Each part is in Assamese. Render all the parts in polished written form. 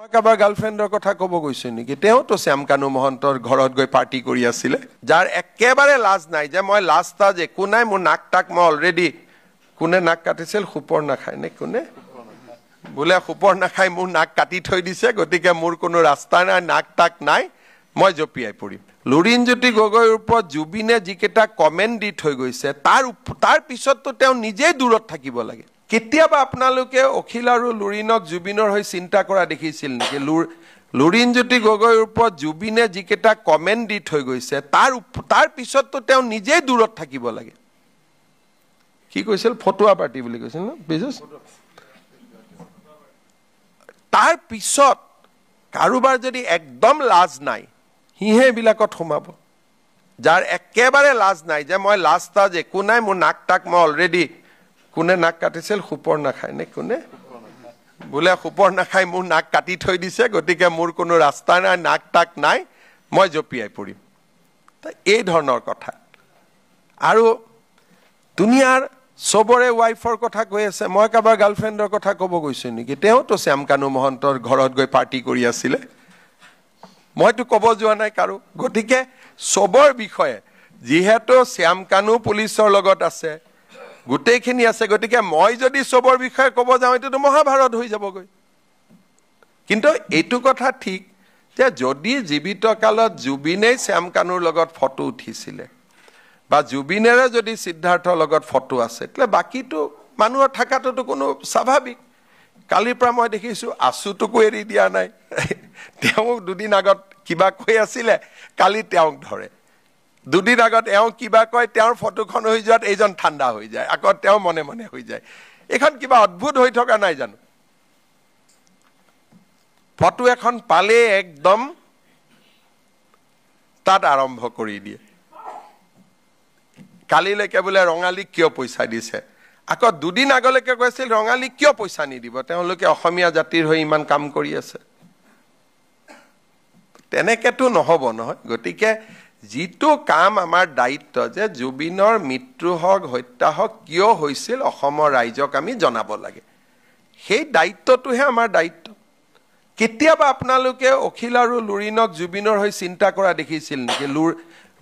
মই কাবাৰ গাৰ্লফ্ৰেণ্ডৰ কথা ক'ব গৈছো নেকি তেওঁতো শ্যামকানু মহন্তৰ ঘৰত গৈ পাৰ্টি কৰি আছিল যাৰ একেবাৰে লাজ নাই যে মই লাজ তাজ একো নাই মোৰ নাক টাক মই অলৰেডি কোনে নাক কাটিছিল সুপৰ নাখায় নে কোনে বোলে সুপৰ নাখায় মোৰ নাক কাটি থৈ দিছে গতিকে মোৰ কোনো ৰাস্তা নাই নাক টাক নাই মই জপিয়াই পৰিম লুৰিণজ্যোতি গগৈৰ ওপৰত জুবিনে যিকেইটা কমেন্ট দি থৈ গৈছে তাৰ পিছততো তেওঁ নিজেই দূৰত থাকিব লাগে কেতিয়াবা আপোনালোকে অখিল আৰু লুৰিণক জুবিনৰ হৈ চিন্তা কৰা দেখিছিল নেকি লুৰিণজ্যোতি গগৈৰ ওপৰত জুবিনে যিকেইটা কমেন্ট দি থৈ গৈছে তাৰ পিছততো তেওঁ নিজেই দূৰত থাকিব লাগে কি কৈছিল ফটুৱা পাৰ্টি বুলি কৈছিল ন বিজুস তাৰ পিছত কাৰোবাৰ যদি একদম লাজ নাই হিহে বিলাকত সোমাব যাৰ একেবাৰে লাজ নাই যে মই লাজ তাজ একো নাই মোৰ নাক টাক মই অলৰেডি কোনে নাক কাটিছিল সুপৰ নাখায় নে কোনে বোলে সুপৰ নাখায় মোৰ নাক কাটি থৈ দিছে গতিকে মোৰ কোনো ৰাস্তা নাই নাক টাক নাই মই জপিয়াই পৰিম এই ধৰণৰ কথা আৰু দুনিয়াৰ সবৰে ওয়াইফৰ কথা কৈ আছে মই কাবাৰ গাৰ্লফ্ৰেণ্ডৰ কথা ক'ব গৈছো নেকি তেওঁতো শ্যামকানু মহন্তৰ ঘৰত গৈ পাৰ্টি কৰি আছিল মইতো ক'ব যোৱা নাই কাৰো গতিকে সবৰ বিষয়ে যিহেতু শ্যামকানু পুলিচৰ লগত আছে গোটেইখিনি আছে গতিকে মই যদি সবৰ বিষয়ে ক'ব যাওঁ এটো মহাভাৰত হৈ যাবগৈ কিন্তু এইটো কথা ঠিক যে যদি জীৱিত কালত জুবিনে শ্যামকানুৰ লগত ফটো উঠিছিলে বা জুবিনেৰে যদি সিদ্ধাৰ্থৰ লগত ফটো আছে তলে বাকিটো মানুহৰ থাকাটো কোনো স্বাভাৱিক কালিৰ পৰা মই দেখিছো আছুটোকো এৰি দিয়া নাই তেওঁ দুদিন আগত কিবা কৈ আছিলে কালি তেওঁক ধৰে দুদিন আগত এওঁ কিবা কয় তেওঁৰ ফটোখন হৈ যোৱাত এইজন ঠাণ্ডা হৈ যায় আকৌ তেওঁ মনে মনে হৈ যায় এখন কিবা অদ্ভুত হৈ থকা নাই জানো ফটো এখন পালে একদম তাত আৰম্ভ কৰি দিয়ে কালিলৈকে বোলে ৰঙালী কিয় পইচা দিছে আকৌ দুদিন আগলৈকে কৈছিল ৰঙালী কিয় পইচা নিদিব তেওঁলোকে অসমীয়া জাতিৰ হৈ ইমান কাম কৰি আছে তেনেকেতো নহব নহয় গতিকে যিটো কাম আমাৰ দায়িত্ব যে জুবিনৰ মৃত্যু হক হত্যা হক কিয় হৈছিল অসমৰ ৰাইজক আমি জনাব লাগে সেই দায়িত্বটোহে আমাৰ দায়িত্ব কেতিয়াবা আপোনালোকে অখিল আৰু লুৰিণক জুবিনৰ হৈ চিন্তা কৰা দেখিছিল নেকি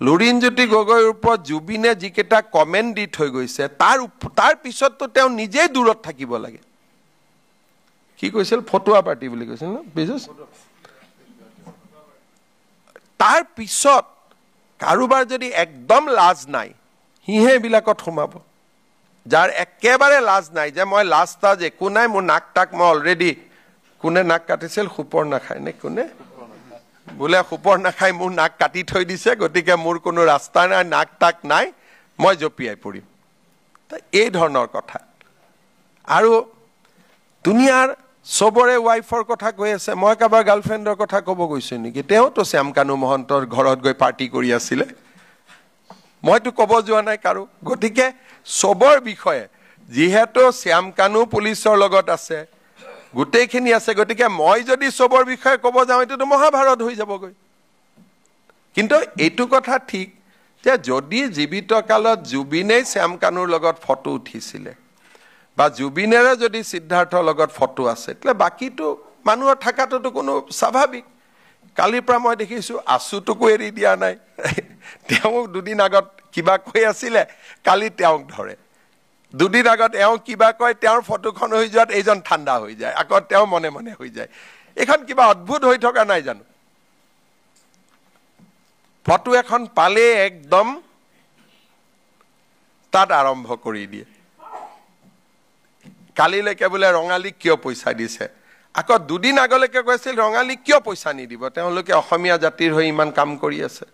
লুৰিণজ্যোতি গগৈৰ ওপৰত জুবিনে যিকেইটা কমেন্ট দি থৈ গৈছে তাৰ পিছততো তেওঁ নিজেই দূৰত থাকিব লাগে কি কৈছিল ফটুৱা পাৰ্টি বুলি কৈছিল ন বিজুস তাৰ পিছত কাৰোবাৰ যদি একদম লাজ নাই হিহে বিলাকত সোমাব যাৰ একেবাৰে লাজ নাই যে মই লাজ তাজ একো নাই মোৰ নাক টাক মই অলৰেডি কোনে নাক কাটিছিল সুপৰ নাখায় নে কোনে বোলে সুপৰ নাখায় মোৰ নাক কাটি থৈ দিছে গতিকে মোৰ কোনো ৰাস্তা নাই নাক টাক নাই মই জপিয়াই পৰিম এই ধৰণৰ কথা আৰু দুনিয়াৰ সবৰে ওয়াইফৰ কথা কৈ আছে মই কাবাৰ গাৰ্লফ্ৰেণ্ডৰ কথা ক'ব গৈছো নেকি তেওঁতো শ্যামকানু মহন্তৰ ঘৰত গৈ পাৰ্টি কৰি আছিল মইতো ক'ব যোৱা নাই কাৰো গতিকে সবৰ বিষয়ে যিহেতু শ্যামকানু পুলিচৰ লগত আছে গোটেইখিনি আছে গতিকে মই যদি সবৰ বিষয়ে ক'ব যাওঁ এটো মহাভাৰত হৈ যাবগৈ কিন্তু এইটো কথা ঠিক যে যদি জীৱিত কালত জুবিনে শ্যামকানুৰ লগত ফটো উঠিছিলে বা জুবিনেৰে যদি সিদ্ধাৰ্থৰ লগত ফটো আছে তলে বাকিটো মানুহৰ থাকাটো কোনো স্বাভাৱিক কালিৰ পৰা মই দেখিছো আছুটোকো এৰি দিয়া নাই তেওঁ দুদিন আগত কিবা কৈ আছিলে কালি তেওঁক ধৰে দুদিন আগত এওঁ কিবা কয় তেওঁৰ ফটোখন হৈ যোৱাত এইজন ঠাণ্ডা হৈ যায় আকৌ তেওঁ মনে মনে হৈ যায় এখন কিবা অদ্ভুত হৈ থকা নাই জানো ফটো এখন পালে একদম তাত আৰম্ভ কৰি দিয়ে কালিলৈকে বোলে ৰঙালী কিয় পইচা দিছে আকৌ দুদিন আগলৈকে কৈছিল ৰঙালী কিয় পইচা নিদিব তেওঁলোকে অসমীয়া জাতিৰ হৈ ইমান কাম কৰি আছে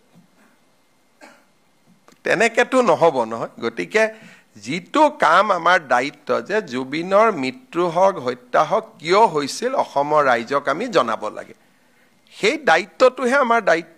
তেনেকেতো নহব নহয় গতিকে যিটো কাম আমাৰ দায়িত্ব যে জুবিনৰ মৃত্যু হক হত্যা হক কিয় হৈছিল অসমৰ ৰাইজক আমি জনাব লাগে সেই দায়িত্বটোহে আমাৰ দায়িত্ব